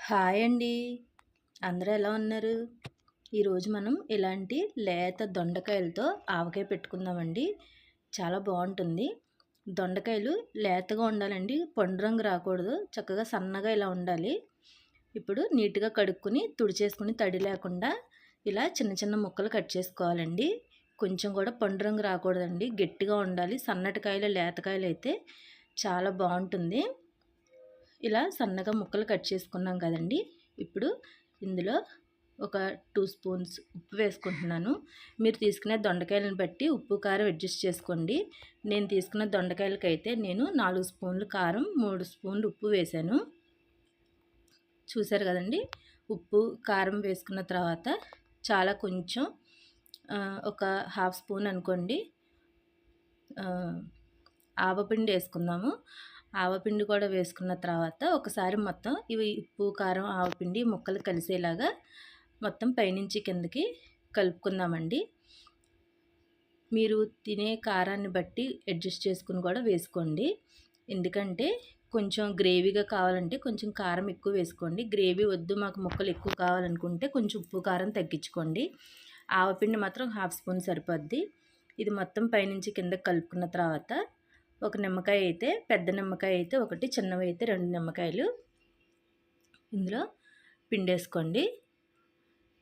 Hi అండి. అందరూ ఎలా ఉన్నారు? ఈరోజు మనం ఇలాంటి లేత దొండకాయలతో ఆవకాయ పెట్టుకుందామండి. చాలా బాగుంటుంది. దొండకాయలు లేతగా ఉండాలండి, పండు రంగు రాకూడదు. చక్కగా సన్నగా ఇలా ఉండాలి. ఇప్పుడు నీట్గా కడుక్కొని తుడిచేసుకుని తడి లేకుండా ఇలా చిన్న చిన్న ముక్కలు కట్ చేసుకోవాలండి. కొంచెం కూడా పండు రంగు రాకూడదండి, గట్టిగా ఉండాలి. సన్నటి కాయలు లేతకాయలు అయితే చాలా బాగుంటుంది. ఇలా సన్నగా ముక్కలు కట్ చేసుకున్నాం కదండి. ఇప్పుడు ఇందులో ఒక 2 స్పూన్స్ ఉప్పు వేసుకుంటున్నాను. మీరు తీసుకునే దొండకాయలను బట్టి ఉప్పు కారం అడ్జస్ట్ చేసుకోండి. నేను తీసుకున్న దొండకాయలకైతే నేను 4 స్పూన్లు కారం, 3 స్పూన్లు ఉప్పు వేశాను. చూసారు కదండి. ఉప్పు కారం వేసుకున్న తర్వాత చాలా కొంచెం ఒక హాఫ్ స్పూన్ అనుకోండి ఆవపిండి వేసుకుందాము. ఆవపిండి కూడా వేసుకున్న తర్వాత ఒకసారి మొత్తం ఇవి ఉప్పు కారం ఆవపిండి ముక్కలు కలిసేలాగా మొత్తం పైనుంచి కిందకి కలుపుకుందామండి. మీరు తినే కారాన్ని బట్టి అడ్జస్ట్ చేసుకుని కూడా వేసుకోండి. ఎందుకంటే కొంచెం గ్రేవీగా కావాలంటే కొంచెం కారం ఎక్కువ వేసుకోండి. గ్రేవీ వద్దు, మాకు ముక్కలు ఎక్కువ కావాలనుకుంటే కొంచెం ఉప్పు కారం తగ్గించుకోండి. ఆవపిండి మాత్రం హాఫ్ స్పూన్ సరిపోద్ది. ఇది మొత్తం పైనుంచి కిందకి కలుపుకున్న తర్వాత ఒక నిమ్మకాయ అయితే, పెద్ద నిమ్మకాయ అయితే ఒకటి, చిన్నవి అయితే 2 నిమ్మకాయలు ఇందులో పిండేసుకోండి.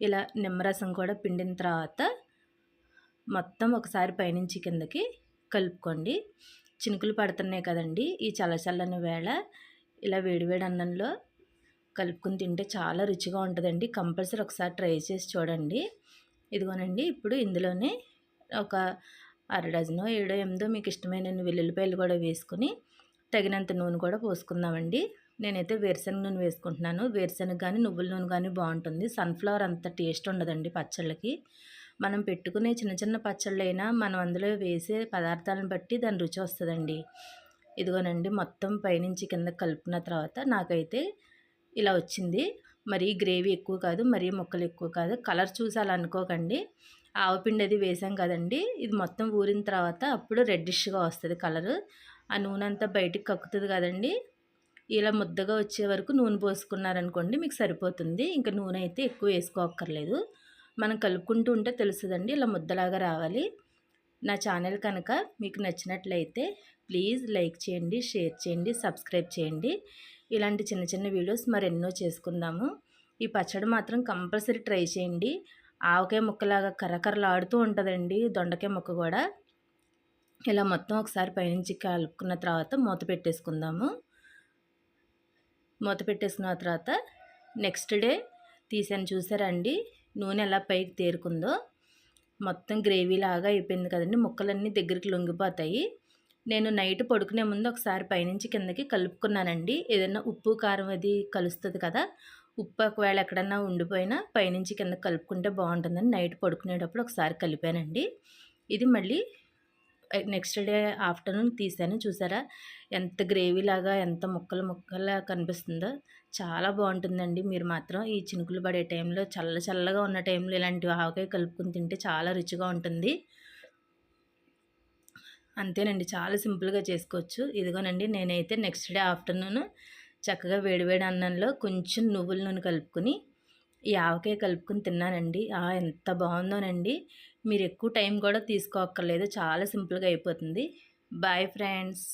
ఇలా నిమ్మరసం కూడా పిండిన తర్వాత మొత్తం ఒకసారి పైనుంచి కిందకి కలుపుకోండి. చినుకులు పడుతున్నాయి కదండి, ఈ చల్లచల్లని వేళ ఇలా వేడివేడి అన్నంలో కలుపుకొని తింటే చాలా రుచిగా ఉంటుందండి. కంపల్సరీ ఒకసారి ట్రై చేసి చూడండి. ఇదిగోనండి, ఇప్పుడు ఇందులోనే ఒక అర డజనో 7, 8 మీకు ఇష్టమైన వెల్లుల్లిపాయలు కూడా వేసుకుని తగినంత నూనె కూడా పోసుకుందామండి. నేనైతే వేరుశనగ నూనె వేసుకుంటున్నాను. వేరుశనగ కానీ నువ్వుల నూనె కానీ బాగుంటుంది. సన్ఫ్లవర్ అంత టేస్ట్ ఉండదండి పచ్చళ్ళకి. మనం పెట్టుకునే చిన్న చిన్న పచ్చళ్ళైనా మనం అందులో వేసే పదార్థాలను బట్టి దాని రుచి వస్తుందండి. ఇదిగోనండి, మొత్తం పైనుంచి కింద కలుపుకున్న తర్వాత నాకైతే ఇలా వచ్చింది. మరీ గ్రేవీ ఎక్కువ కాదు, మరీ ముక్కలు ఎక్కువ కాదు. కలర్ చూసి అలా అనుకోకండి. ఆవపిండి అది వేసాం కదండి, ఇది మొత్తం ఊరిన తర్వాత అప్పుడు రెడ్డిష్గా వస్తుంది కలరు. ఆ నూనె అంతా బయటికి కక్కుతుంది కదండి. ఇలా ముద్దగా వచ్చే వరకు నూనె పోసుకున్నారనుకోండి మీకు సరిపోతుంది. ఇంకా నూనె అయితే ఎక్కువ వేసుకోక్కర్లేదు. మనం కలుపుకుంటూ ఉంటే తెలుస్తుందండి, ఇలా ముద్దలాగా రావాలి. నా ఛానల్ కనుక మీకు నచ్చినట్లయితే ప్లీజ్ లైక్ చేయండి, షేర్ చేయండి, సబ్స్క్రైబ్ చేయండి. ఇలాంటి చిన్న చిన్న వీడియోస్ మరెన్నో చేసుకుందాము. ఈ పచ్చడి మాత్రం కంపల్సరీ ట్రై చేయండి. ఆవకాయ ముక్కలాగా కర్రకర్రలాడుతూ ఉంటుందండి దొండకాయ ముక్క కూడా. ఇలా మొత్తం ఒకసారి పైనుంచి కలుపుకున్న తర్వాత మూత పెట్టేసుకుందాము. మూత పెట్టేసుకున్న తర్వాత నెక్స్ట్ డే తీసాను, చూసారండి నూనె ఎలా పైకి తేరుకుందో. మొత్తం గ్రేవీ లాగా అయిపోయింది కదండి, ముక్కలన్నీ దగ్గరికి లొంగిపోతాయి. నేను నైట్ పడుకునే ముందు ఒకసారి పైనుంచి కిందకి కలుపుకున్నానండి. ఏదైనా ఉప్పు కారం అది కలుస్తుంది కదా, ఉప్పు ఒకవేళ ఎక్కడన్నా ఉండిపోయినా పైనుంచి కింద కలుపుకుంటే బాగుంటుందని నైట్ పడుకునేటప్పుడు ఒకసారి కలిపానండి. ఇది మళ్ళీ నెక్స్ట్ డే ఆఫ్టర్నూన్ తీసాను. చూసారా ఎంత గ్రేవీ లాగా, ఎంత ముక్కలు ముక్కలా కనిపిస్తుందో. చాలా బాగుంటుందండి. మీరు మాత్రం ఈ చినుకులు పడే టైంలో, చల్లగా ఉన్న టైంలో ఇలాంటి ఆవకాయ కలుపుకొని తింటే చాలా రుచిగా ఉంటుంది. అంతేనండి, చాలా సింపుల్గా చేసుకోవచ్చు. ఇదిగోనండి, నేనైతే నెక్స్ట్ డే ఆఫ్టర్నూన్ చక్కగా వేడివేడి అన్నంలో కొంచెం నువ్వుల నూనె కలుపుకొని ఈ ఆవకాయ కలుపుకొని తిన్నానండి. ఎంత బాగుందోనండి. మీరు ఎక్కువ టైం కూడా తీసుకోక్కర్లేదు, చాలా సింపుల్గా అయిపోతుంది. Bye friends.